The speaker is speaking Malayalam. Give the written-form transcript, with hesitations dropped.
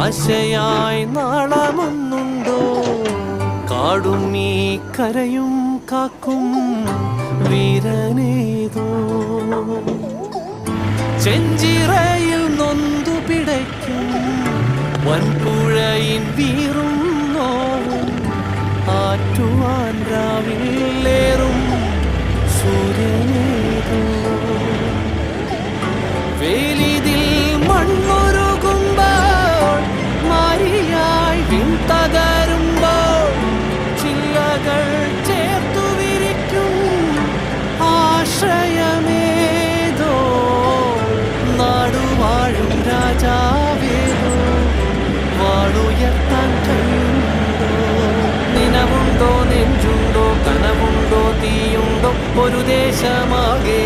ആശയായി നാളമൊന്നുണ്ടോ? കാടും ഈ കരയും കാക്കും വീരനേതോ. ചെഞ്ചിറയിൽ നൊന്തു പിടയ്ക്കും വൻപുഴയിൻ വീറും നോവും ആറ്റുവാൻ രാവിലേറും സൂര്യനേതോ. വേലിതിൽ മണ്ണൊരുകുമ്പോൾ മാരിയായി വിൺതകരുമ്പോൾ ചില്ലകൾ ചേർത്തു വിരിക്കും ആശ്രയമേതോ. നാടുവാഴും രാജാവേതോ വാളുയർത്താൻ കഴിയുണ്ടോ? നിനവുണ്ടോ, നെഞ്ചുണ്ടോ, കനവുണ്ടോ, തീയുണ്ടോ? ഒരു ദേശമാകെ